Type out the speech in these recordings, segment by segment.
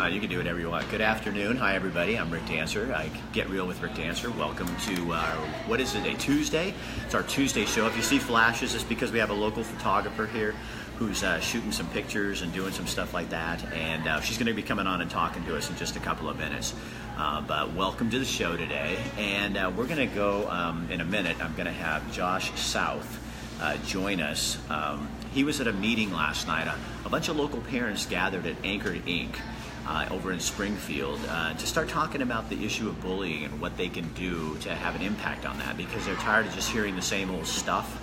You can do whatever you want. Good afternoon. Hi, everybody. I'm Rick Dancer. I Get Real with Rick Dancer. Welcome to our, what is it, a Tuesday? It's our Tuesday show. If you see flashes, it's because we have a local photographer here who's shooting some pictures and doing some stuff like that. And she's going to be coming on and talking to us in just a couple of minutes. But welcome to the show today. And we're going to go in a minute. I'm going to have Josh South join us. He was at a meeting last night. A bunch of local parents gathered at Anchored Inc. Over in Springfield to start talking about the issue of bullying and what they can do to have an impact on that, because they're tired of just hearing the same old stuff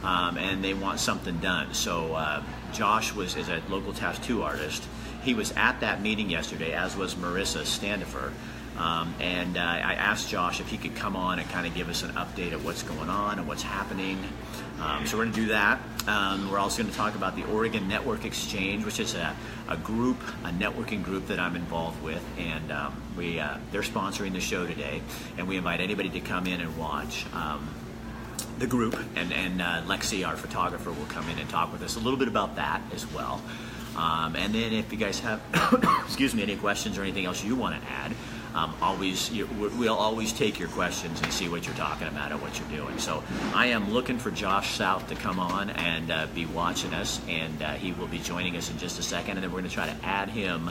and they want something done. So Josh is a local tattoo artist. He was at that meeting yesterday, as was Marissa Standifer. And I asked Josh if he could come on and kind of give us an update of what's going on and what's happening. So we're going to do that. We're also going to talk about the Oregon Network Exchange, which is a networking group that I'm involved with, and they're sponsoring the show today, and we invite anybody to come in and watch the group, and Lexi, our photographer, will come in and talk with us a little bit about that as well. And then if you guys have excuse me, any questions or anything else you want to add, we'll always take your questions and see what you're talking about and what you're doing. So I am looking for Josh South to come on and be watching us, and he will be joining us in just a second, and then we're going to try to add him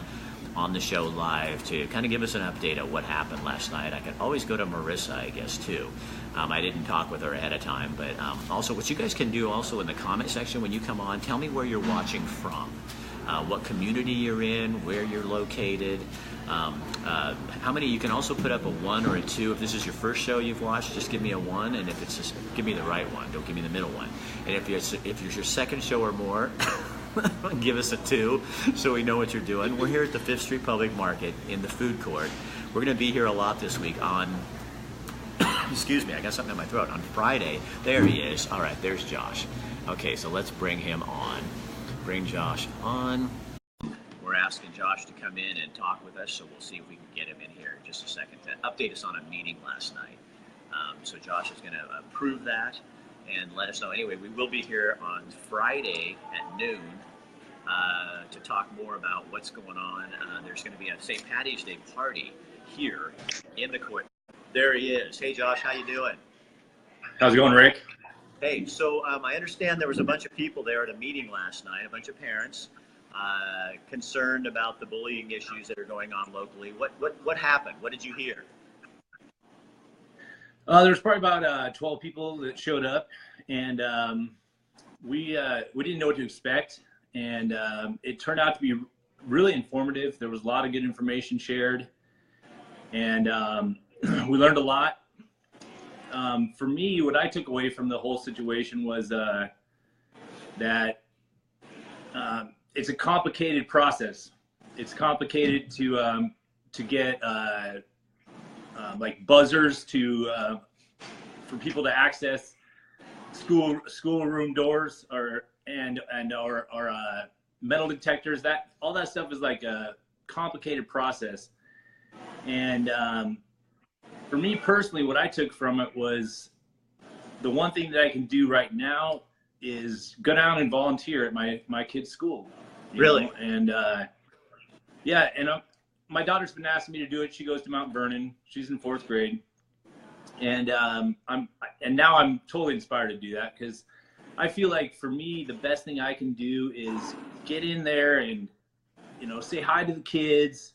on the show live to kind of give us an update of what happened last night. I could always go to Marissa, I guess, too. I didn't talk with her ahead of time, but also what you guys can do also in the comment section when you come on, tell me where you're watching from. What community you're in, where you're located, how many. You can also put up a 1 or a 2. If this is your first show you've watched, just give me a 1, and if it's just, give me the right one, don't give me the middle one. And if it's your second show or more, give us a 2 so we know what you're doing. We're here at the 5th Street Public Market in the food court. We're going to be here a lot this week on excuse me, I got something in my throat. On Friday, there he is. All right, there's Josh. Okay, so let's bring him on. Bring Josh on. We're asking Josh to come in and talk with us, so we'll see if we can get him in here in just a second to update us on a meeting last night. So Josh is going to approve that and let us know. Anyway, we will be here on Friday at noon to talk more about what's going on. There's going to be a St. Paddy's Day party here in the court. There he is. Hey, Josh, how you doing? How's it going, Rick? Hey, so I understand there was a bunch of people there at a meeting last night, a bunch of parents concerned about the bullying issues that are going on locally. What happened? What did you hear? There's probably about 12 people that showed up, and we didn't know what to expect, and it turned out to be really informative. There was a lot of good information shared, and we learned a lot. For me, what I took away from the whole situation was that it's a complicated process. It's complicated to get like buzzers for people to access schoolroom doors or metal detectors. That all that stuff is like a complicated process. And for me personally, what I took from it was the one thing that I can do right now is go down and volunteer at my kid's school. Really? Know? And yeah, and my daughter's been asking me to do it. She goes to Mount Vernon. She's in 4th grade, and now I'm totally inspired to do that, because I feel like for me the best thing I can do is get in there and say hi to the kids,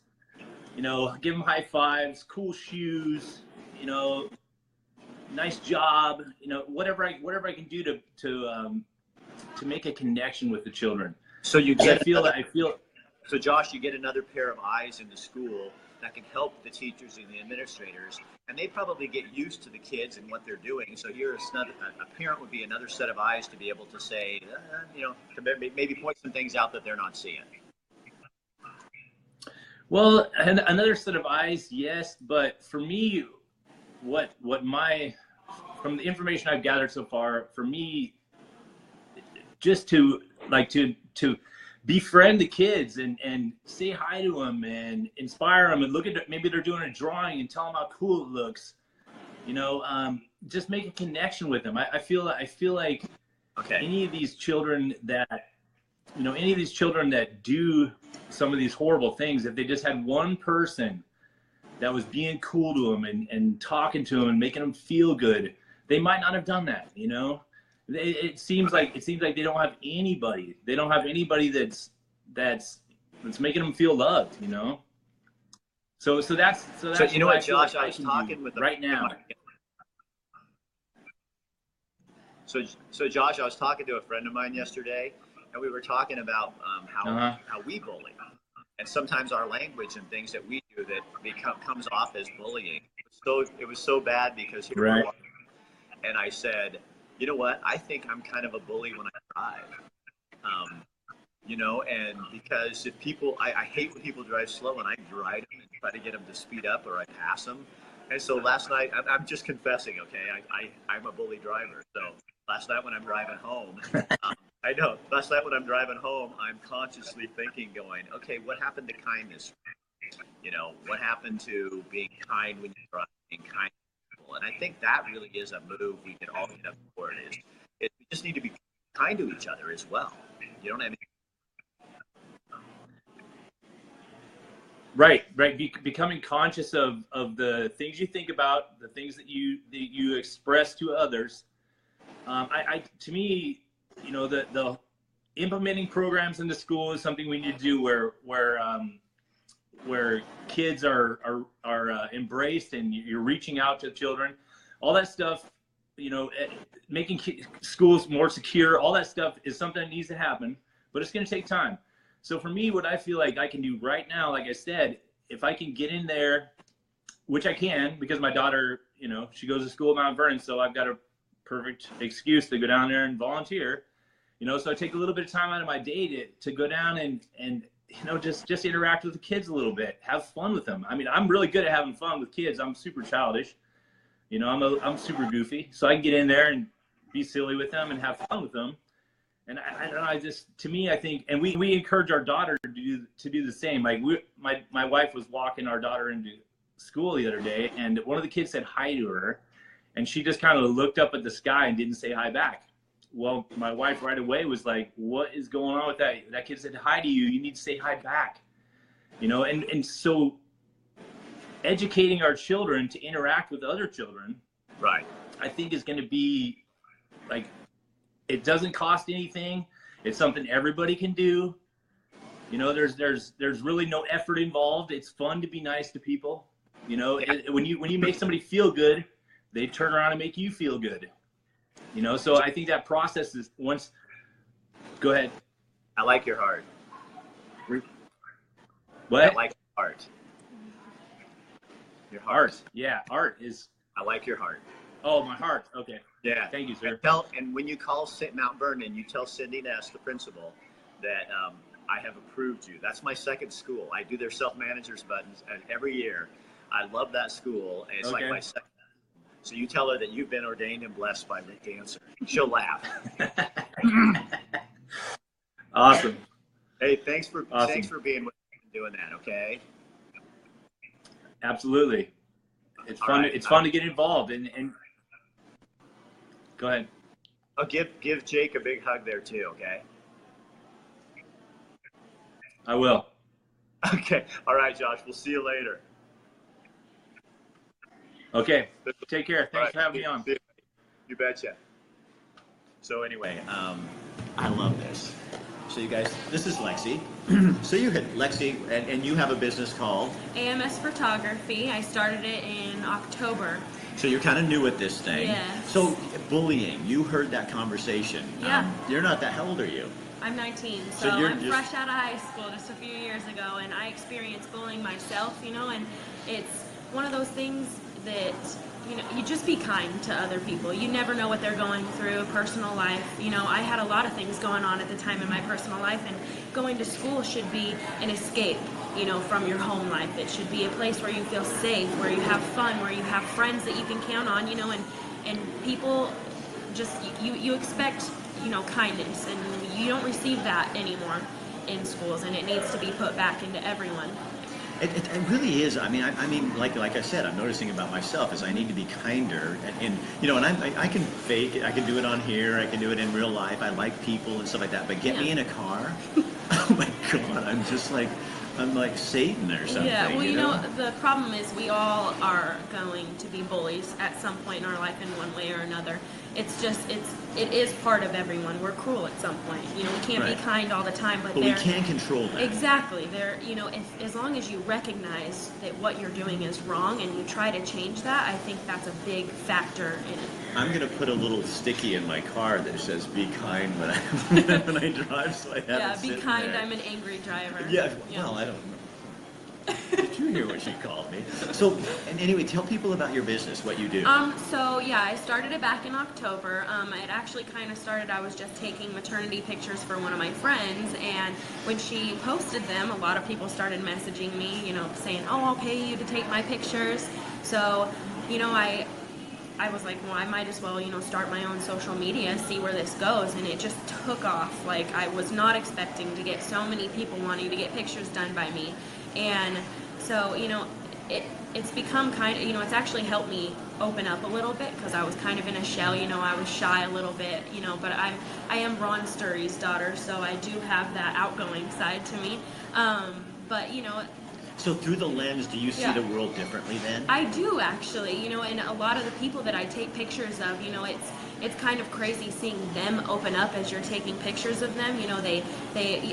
give them high fives, cool shoes, nice job, whatever I can do to make a connection with the children. So you get I feel. So Josh, you get another pair of eyes in the school that can help the teachers and the administrators, and they probably get used to the kids and what they're doing. So here's a parent would be another set of eyes to be able to say, to maybe point some things out that they're not seeing. Well, and another set of eyes, yes, but for me, from the information I've gathered so far, for me, just to befriend the kids and say hi to them and inspire them and look at maybe they're doing a drawing and tell them how cool it looks, just make a connection with them. I feel like okay. any of these children that do some of these horrible things, if they just had one person that was being cool to them and talking to them and making them feel good, they might not have done that, you know? It seems like they don't have anybody. They don't have anybody that's making them feel loved, you know? So that's you know what, Josh, I was talking with right now. So Josh, I was talking to a friend of mine yesterday, and we were talking about how we bully, and sometimes our language and things that we do that comes off as bullying. So it was so bad because here we are. And I said, you know what? I think I'm kind of a bully when I drive. You know, and because if people, I hate when people drive slow, and I drive them and try to get them to speed up, or I pass them. And so last night, I'm just confessing, okay? I'm a bully driver. So last night when I'm driving home, I know, last night when I'm driving home, I'm consciously thinking, going, okay, what happened to kindness? You know, what happened to being kind when you drive, being kind to people? And I think that really is a move we can all get up for. We just need to be kind to each other as well. You know what I mean? Right. Becoming conscious of the things you think about, the things that you express to others. To me, you know, the implementing programs in the school is something we need to do where kids are embraced and you're reaching out to children. All that stuff, you know, making schools more secure. All that stuff is something that needs to happen, but it's going to take time. So for me, what I feel like I can do right now, like I said, if I can get in there, which I can, because my daughter, you know, she goes to school at Mount Vernon, so I've got a perfect excuse to go down there and volunteer, you know, so I take a little bit of time out of my day to go down and you know, just interact with the kids a little bit, have fun with them. I mean, I'm really good at having fun with kids. I'm super childish, you know, I'm super goofy, so I can get in there and be silly with them and have fun with them. And I just, to me, I think, and we encourage our daughter to do the same. Like my wife was walking our daughter into school the other day, and one of the kids said hi to her, and she just kind of looked up at the sky and didn't say hi back. Well, my wife right away was like, "What is going on with that? That kid said hi to you. You need to say hi back." You know, and so educating our children to interact with other children, right, I think is going to be like, it doesn't cost anything. It's something everybody can do. You know, there's really no effort involved. It's fun to be nice to people. You know, when you make somebody feel good, they turn around and make you feel good. You know, so I think that process is once. Go ahead. I like your heart. What? I like your heart. Your heart. Yeah, art is. I like your heart. Oh, my heart. Okay. Yeah. Thank you, sir. And when you call Mount Vernon, you tell Cindy Ness, the principal, that I have approved you. That's my second school. I do their self-managers buttons every year. I love that school. And it's like my second. So you tell her that you've been ordained and blessed by Rick Dancer. She'll laugh. Awesome. Hey, thanks for being with me and doing that. Okay. Absolutely. It's fun. Right. It's fun to get involved and. Go ahead. I'll give Jake a big hug there too, okay? I will. Okay. All right, Josh. We'll see you later. Okay. Take care. Thanks for having me on. You betcha. So anyway, I love this. So you guys, this is Lexi. So you had Lexi, and you have a business called? AMS Photography. I started it in October. So you're kind of new at this thing. Yes. So bullying, you heard that conversation. Yeah. You're not that, how old are you? I'm 19, so I'm fresh out of high school just a few years ago, and I experienced bullying myself, you know, and it's one of those things that, you know, you just be kind to other people. You never know what they're going through, personal life. You know, I had a lot of things going on at the time in my personal life, and going to school should be an escape, you know, from your home life. It should be a place where you feel safe, where you have fun, where you have friends that you can count on, you know, and people just, you expect, you know, kindness, and you don't receive that anymore in schools, and it needs to be put back into everyone. It really is. I mean, like I said, I'm noticing about myself is I need to be kinder, and you know, and I can fake it. I can do it on here. I can do it in real life. I like people and stuff like that. But get me in a car, Oh my God, I'm like Satan or something. Yeah, well, you know, the problem is we all are going to be bullies at some point in our life in one way or another. It's just, it is part of everyone. We're cruel at some point. You know, we can't be kind all the time, but we can control that. Exactly. You know, as long as you recognize that what you're doing is wrong and you try to change that, I think that's a big factor in it. I'm going to put a little sticky in my car that says, be kind when I drive, so I have it be kind, there. I'm an angry driver. Yeah, well, I don't know. Did you hear what she called me? So, and anyway, tell people about your business, what you do. So yeah, I started it back in October. It actually kind of started, I was just taking maternity pictures for one of my friends, and when she posted them, a lot of people started messaging me, you know, saying, oh, I'll pay you to take my pictures. So, you know, I was like, well, I might as well, you know, start my own social media, see where this goes, and it just took off. Like, I was not expecting to get so many people wanting to get pictures done by me. And so, you know, it's become kind of, you know, it's actually helped me open up a little bit, because I was kind of in a shell, you know, I was shy a little bit, you know, but I am Ron Sturry's daughter, so I do have that outgoing side to me. But, you know, so through the lens, do you see the world differently then? I do, actually, you know, and a lot of the people that I take pictures of, you know, it's kind of crazy seeing them open up as you're taking pictures of them. You know,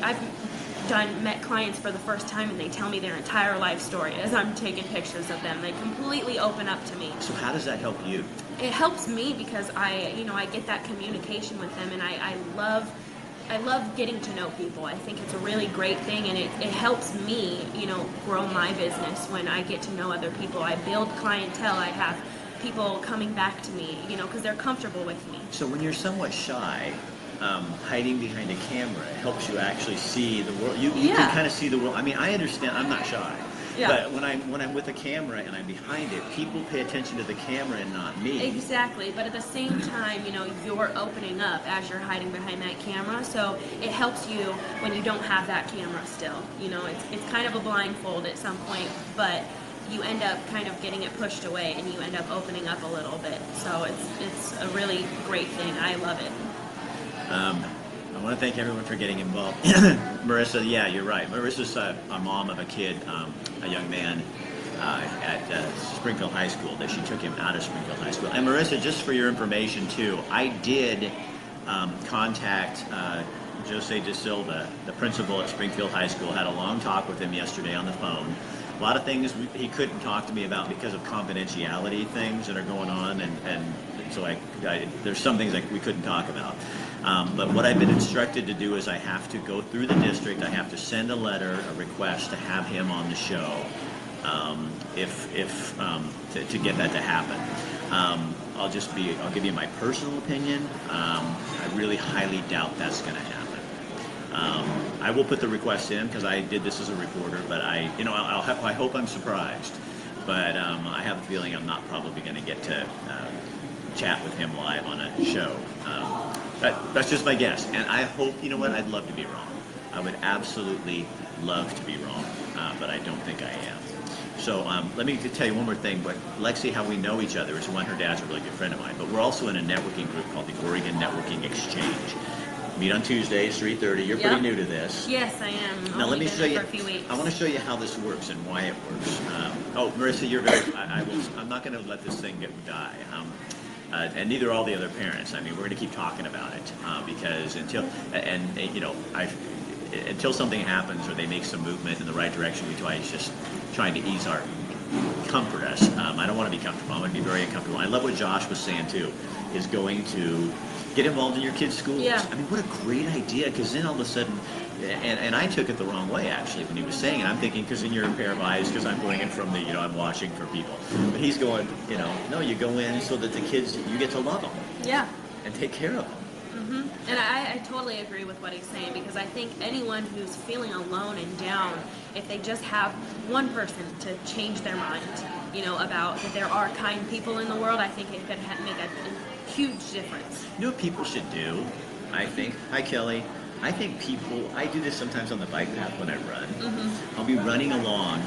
I've met clients for the first time, and they tell me their entire life story as I'm taking pictures of them. They completely open up to me. So how does that help you? It helps me because I get that communication with them, and I love getting to know people. I think it's a really great thing, and it helps me, you know, grow my business when I get to know other people. I build clientele. I have people coming back to me, you know, because they're comfortable with me. So when you're somewhat shy, hiding behind a camera helps you actually see the world. You can kind of see the world. I mean, I understand. I'm not shy. Yeah. But when I'm with a camera and I'm behind it, people pay attention to the camera and not me. Exactly, but at the same time, you know, you're opening up as you're hiding behind that camera, so it helps you when you don't have that camera still. You know, it's kind of a blindfold at some point, but you end up kind of getting it pushed away, and you end up opening up a little bit. So it's a really great thing. I love it. I want to thank everyone for getting involved. Marissa, yeah, you're right. Marissa's a mom of a kid, a young man at Springfield High School, that she took him out of Springfield High School. And Marissa, just for your information too, I did contact Jose De Silva, the principal at Springfield High School, had a long talk with him yesterday on the phone. A lot of things he couldn't talk to me about because of confidentiality things that are going on, and so there's some things we couldn't talk about. But what I've been instructed to do is I have to go through the district, I have to send a letter, a request to have him on the show, to get that to happen. I'll give you my personal opinion. I really highly doubt that's going to happen. I will put the request in because I did this as a reporter, but I hope I'm surprised. But I have a feeling I'm not probably going to get to chat with him live on a show. That's just my guess. And I hope, you know what, I'd love to be wrong. I would absolutely love to be wrong, but I don't think I am. So let me tell you one more thing. But Lexi, how we know each other is one, her dad's a really good friend of mine, but we're also in a networking group called the Oregon Networking Exchange. Meet on Tuesdays, 3:30. You're pretty new to this. Yes, I am. Now let me show you. For a few weeks. I want to show you how this works and why it works. Marissa, you're I'm not going to let this thing die. And neither are all the other parents. I mean, we're going to keep talking about it because until something happens or they make some movement in the right direction, we try just trying to comfort us. I don't want to be comfortable. I want to be very uncomfortable. I love what Josh was saying too, is going to get involved in your kids' schools. Yeah. I mean, what a great idea, because then all of a sudden, and I took it the wrong way actually when he was saying it. I'm thinking, because in your pair of eyes, because I'm going in from the, I'm watching for people. But he's going, no, you go in so that the kids, you get to love them. Yeah. And take care of them. Mm-hmm. And I totally agree with what he's saying, because I think anyone who's feeling alone and down, if they just have one person to change their mind, about that there are kind people in the world, I think it could make a huge difference. You know what people should do, I think? Hi, Kelly. I think I do this sometimes on the bike path when I run. Mm-hmm. I'll be running along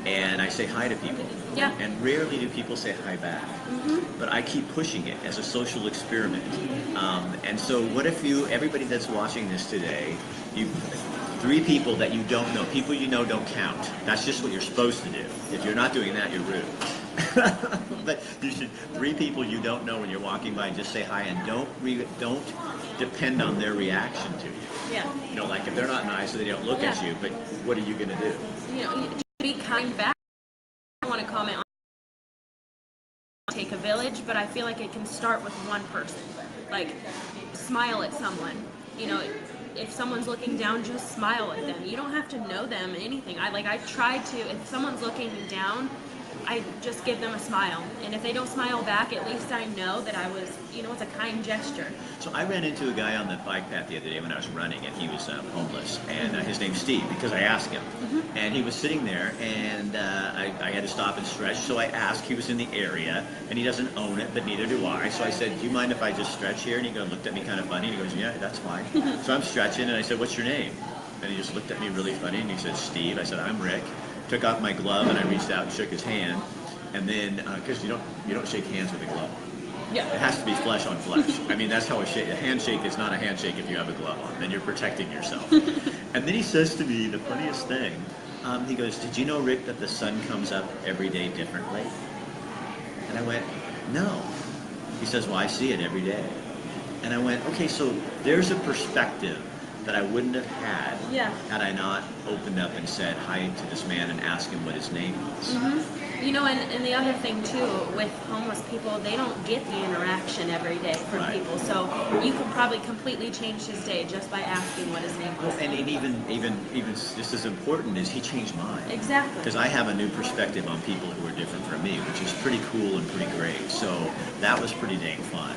and I say hi to people. Yeah. And rarely do people say hi back. Mm-hmm. But I keep pushing it as a social experiment. And so what if everybody that's watching this today, 3 people that you don't know. People you know don't count. That's just what you're supposed to do. If you're not doing that, you're rude. But you should 3 people you don't know when you're walking by, just say hi, and don't depend on their reaction to you. Yeah. You know, like if they're not nice, they don't look at you. But what are you going to do? You know, you be kind back. I don't want to comment on take a village, but I feel like it can start with one person. Like, smile at someone. You know, if someone's looking down, just smile at them. You don't have to know them, anything. I try to, if someone's looking down, I just give them a smile. And if they don't smile back, at least I know that I was, you know, it's a kind gesture. So I ran into a guy on the bike path the other day when I was running, and he was homeless, and his name's Steve, because I asked him. And he was sitting there, and I had to stop and stretch, so I asked. He was in the area, and he doesn't own it, but neither do I. So I said, do you mind if I just stretch here? And he looked at me kind of funny, and he goes, yeah, that's fine. So I'm stretching, and I said, what's your name? And he just looked at me really funny, and he said, Steve. I said, I'm Rick. Took off my glove, and I reached out and shook his hand. And then, because you don't shake hands with a glove. Yeah. It has to be flesh on flesh. I mean, that's how a handshake is not a handshake if you have a glove on. Then you're protecting yourself. And then he says to me the funniest thing. He goes, did you know, Rick, that the sun comes up every day differently? And I went, no. He says, well, I see it every day. And I went, okay, so there's a perspective that I wouldn't have had had I not opened up and said hi to this man and asked him what his name was. You know, and the other thing too, with homeless people, they don't get the interaction every day from people. So you could probably completely change his day just by asking what his name was. Well, and even just as important is he changed mine. Exactly. Because I have a new perspective on people who are different from me, which is pretty cool and pretty great. So that was pretty dang fun.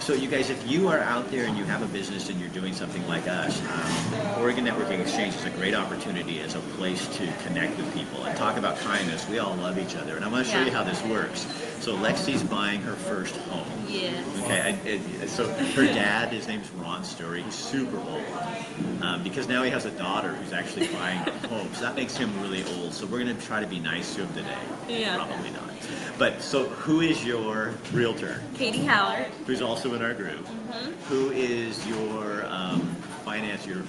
So you guys, if you are out there and you have a business and you're doing something like us, Oregon Networking Exchange is a great opportunity as a place to connect with people and talk about kindness. We all love each other. And I'm going to show you how this works. So Lexi's buying her first home. Yes. Okay, so her dad, his name's Ron Story. He's super old because now he has a daughter who's actually buying a home. So that makes him really old. So we're going to try to be nice to him today. Yeah. Probably not. But so who is your realtor? Katie Haller. Who's also in our group. Who is your finance, your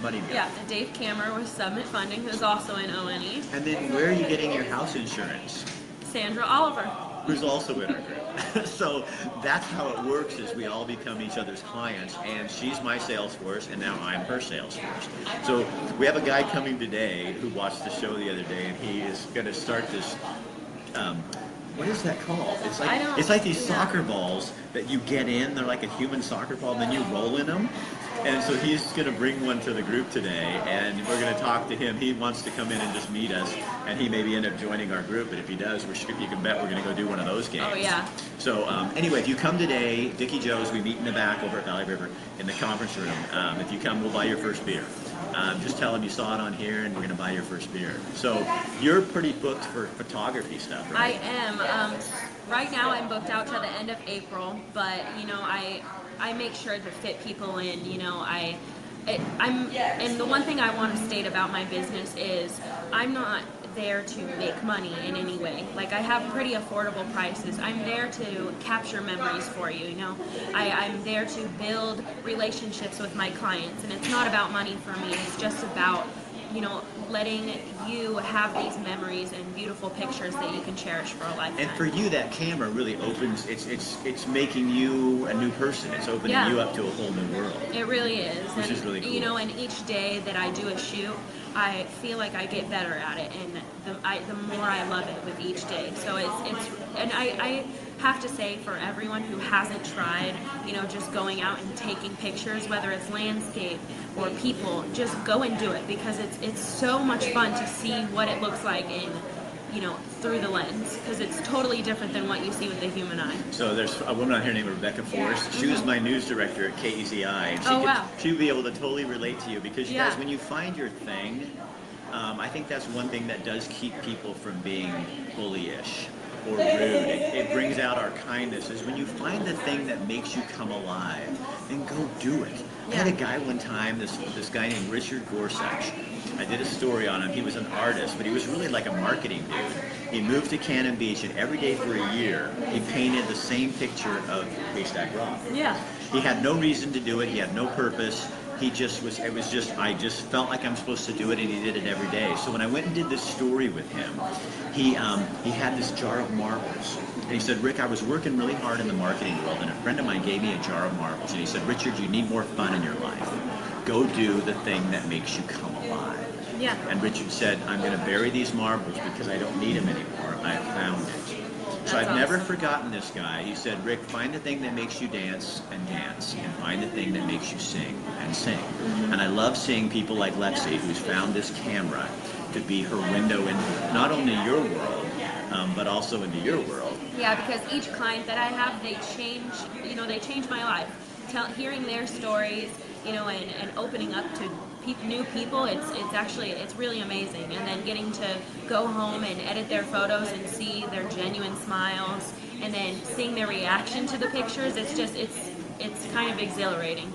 money guy? Yeah, Dave Kammer with Summit Funding, who's also in ONE. And then where are you getting your house insurance? Sandra Oliver. Who's also in our group. So that's how it works, is we all become each other's clients, and she's my sales force, and now I'm her sales force. So we have a guy coming today who watched the show the other day, and he is going to start this what is that called? It's like these soccer balls that you get in. They're like a human soccer ball, and then you roll in them. And so he's going to bring one to the group today, and we're going to talk to him. He wants to come in and just meet us, and he maybe end up joining our group. But if he does, you can bet we're going to go do one of those games. Oh, yeah. So anyway, if you come today, Dickie Joe's, we meet in the back over at Valley River in the conference room. If you come, we'll buy your first beer. Just tell them you saw it on here, and we're going to buy your first beer. So you're pretty booked for photography stuff, right? I am. Right now I'm booked out to the end of April, but, you know, I make sure to fit people in. You know, and the one thing I want to state about my business is I'm not there to make money in any way. Like, I have pretty affordable prices. I'm there to capture memories for you, you know. I'm there to build relationships with my clients, and it's not about money for me. It's just about, you know, letting you have these memories and beautiful pictures that you can cherish for a lifetime. And for you, that camera really opens, it's making you a new person. It's opening you up to a whole new world. It really is. Which is really cool. You know, and each day that I do a shoot, I feel like I get better at it, and the more I love it with each day. So and I have to say, for everyone who hasn't tried, you know, just going out and taking pictures, whether it's landscape or people, just go and do it, because it's so much fun to see what it looks like in, you know, through the lens, because it's totally different than what you see with the human eye. So there's a woman on here named Rebecca Forrest. She was my news director at KEZI, and she would be able to totally relate to you, because you guys, when you find your thing, I think that's one thing that does keep people from being bullyish or rude. It brings out our kindness, is when you find the thing that makes you come alive, then go do it. I had a guy one time, this guy named Richard Gorsuch. I did a story on him. He was an artist, but he was really like a marketing dude. He moved to Cannon Beach, and every day for a year, he painted the same picture of Haystack Rock. Yeah. He had no reason to do it. He had no purpose. he just was, I just felt like I'm supposed to do it, and he did it every day. So when I went and did this story with him, he had this jar of marbles. And he said, Rick, I was working really hard in the marketing world, and a friend of mine gave me a jar of marbles. And he said, Richard, you need more fun in your life. Go do the thing that makes you come alive. Yeah. And Richard said, I'm going to bury these marbles because I don't need them anymore. I found it. So I've never forgotten this guy. He said, Rick, find the thing that makes you dance, and find the thing that makes you sing, and sing. And I love seeing people like Lexi, who's found this camera to be her window into not only your world, but also into your world. Yeah, because each client that I have, they change my life. Hearing their stories, and opening up to new people, it's really amazing. And then getting to go home and edit their photos and see their genuine smiles, and then seeing their reaction to the pictures, it's kind of exhilarating.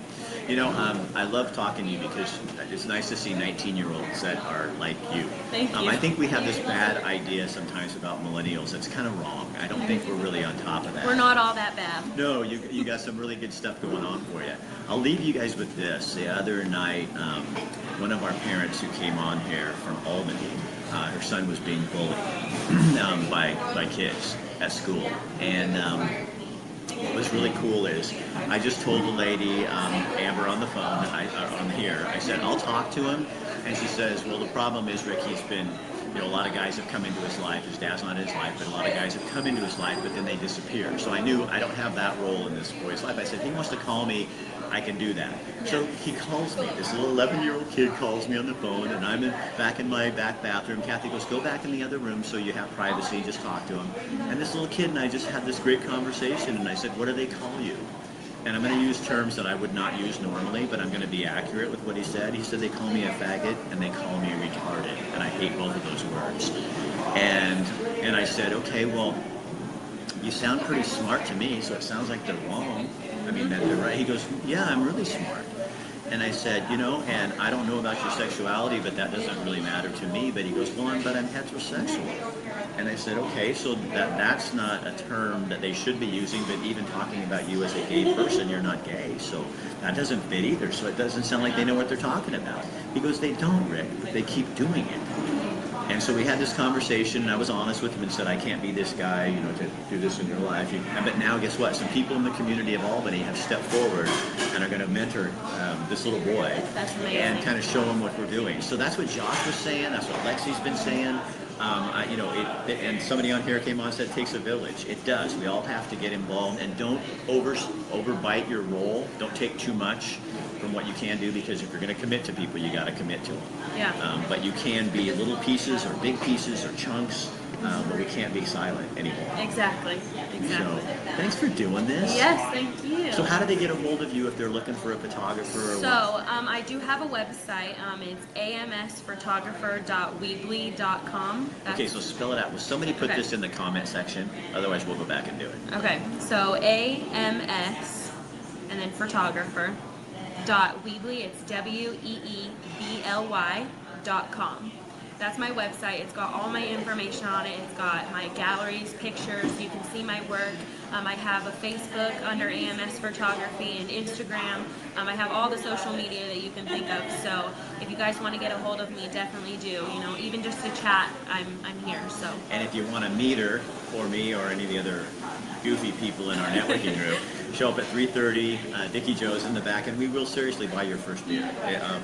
I love talking to you because it's nice to see 19-year-olds that are like you. Thank you. I think we have this bad idea sometimes about millennials. It's kind of wrong. I don't think we're really on top of that. We're not all that bad. No, you got some really good stuff going on for you. I'll leave you guys with this. The other night, one of our parents who came on here from Albany, her son was being bullied by kids at school. And what was really cool is I just told the lady, Amber, on the phone, on here, I said, I'll talk to him. And she says, well, the problem is, Rick, he's been, a lot of guys have come into his life. His dad's not in his life, but a lot of guys have come into his life, but then they disappear. So I knew I don't have that role in this boy's life. I said, if he wants to call me, I can do that. So he calls me. This little 11-year-old kid calls me on the phone, and I'm back in my back bathroom. Kathy goes, go back in the other room so you have privacy, just talk to him. And this little kid and I just had this great conversation, and I said, what do they call you? And I'm going to use terms that I would not use normally, but I'm going to be accurate with what he said. He said they call me a faggot and they call me retarded, and I hate both of those words. And I said, okay, well, you sound pretty smart to me, so it sounds like they're wrong. I mean, that they're right. He goes, yeah, I'm really smart. And I said, and I don't know about your sexuality, but that doesn't really matter to me. But he goes, well, I'm heterosexual. And I said, okay, so that's not a term that they should be using, but even talking about you as a gay person, you're not gay. So that doesn't fit either. So it doesn't sound like they know what they're talking about. He goes, they don't, Rick, but they keep doing it. And so we had this conversation, and I was honest with him and said, I can't be this guy, to do this in your life. But now, guess what? Some people in the community of Albany have stepped forward and are going to mentor this little boy. That's amazing. And kind of show him what we're doing. So that's what Josh was saying. That's what Lexi's been saying. And somebody on here came on and said it takes a village. It does. We all have to get involved, and don't overbite your role. Don't take too much from what you can do, because if you're going to commit to people, you got to commit to them. Yeah. But you can be little pieces or big pieces or chunks, but we can't be silent anymore. Exactly. So thanks for doing this. Yes, thank you. So how do they get a hold of you if they're looking for a photographer? Or so I do have a website. It's amsphotographer.weebly.com. Okay, so spell it out. Will somebody put this in the comment section? Otherwise, we'll go back and do it. Okay, so AMS and then photographer .weebly. It's WEEBLY.com. That's my website. It's got all my information on it. It's got my galleries, pictures. You can see my work. I have a Facebook under AMS Photography and Instagram. I have all the social media that you can think of. So if you guys want to get a hold of me, definitely do. Even just to chat, I'm here. So. And if you want to meet her, or me, or any of the other goofy people in our networking group, show up at 3:30. Dickie Joe's in the back, and we will seriously buy your first beer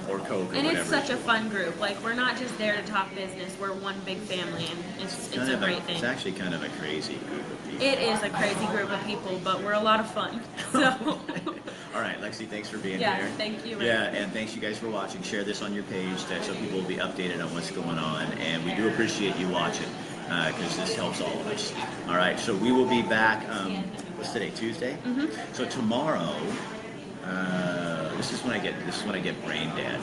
or Coke or and whatever. It's such a fun group. Like, we're not just there to talk business. We're one big family, and it's a great thing. It's actually kind of a crazy group of people. It is a crazy group of people, but we're a lot of fun. So. All right, Lexi, thanks for being here. Yeah, thank you. Rick. Yeah, and thanks you guys for watching. Share this on your page so people will be updated on what's going on, and we do appreciate you watching, because this helps all of us. All right, so we will be back. What's today? Tuesday. Mm-hmm. So tomorrow, this is when I get brain dead.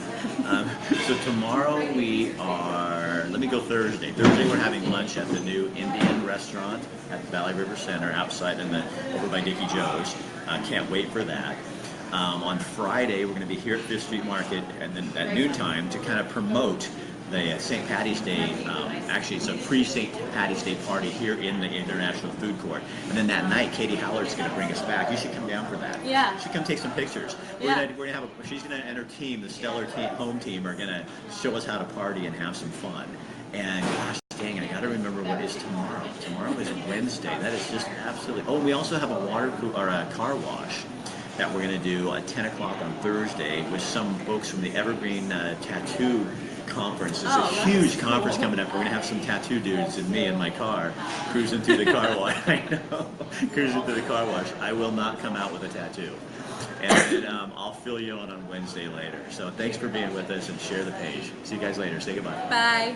So tomorrow we are. Let me go Thursday. Thursday we're having lunch at the new Indian restaurant at the Valley River Center outside over by Dickie Joe's. Can't wait for that. On Friday we're going to be here at Fifth Street Market and then at noontime to kind of promote the St. Patty's Day, actually it's a pre-St. Patty's Day party here in the International Food Court. And then that night, Katie Howler's going to bring us back. You should come down for that. Yeah. You should come take some pictures. Yeah. We're gonna have she's going to, and her team, the Stellar team, home team, are going to show us how to party and have some fun. And gosh dang it, I got to remember what is tomorrow. Tomorrow is Wednesday. That is just absolutely. Oh, we also have a car wash that we're going to do at 10 o'clock on Thursday with some folks from the Evergreen Tattoo Conference. There's a huge conference coming up. We're going to have some tattoo dudes and me in my car cruising through the car wash. I know, cruising through the car wash. I will not come out with a tattoo. And I'll fill you in on Wednesday later. So thanks for being with us, and share the page. See you guys later. Say goodbye. Bye.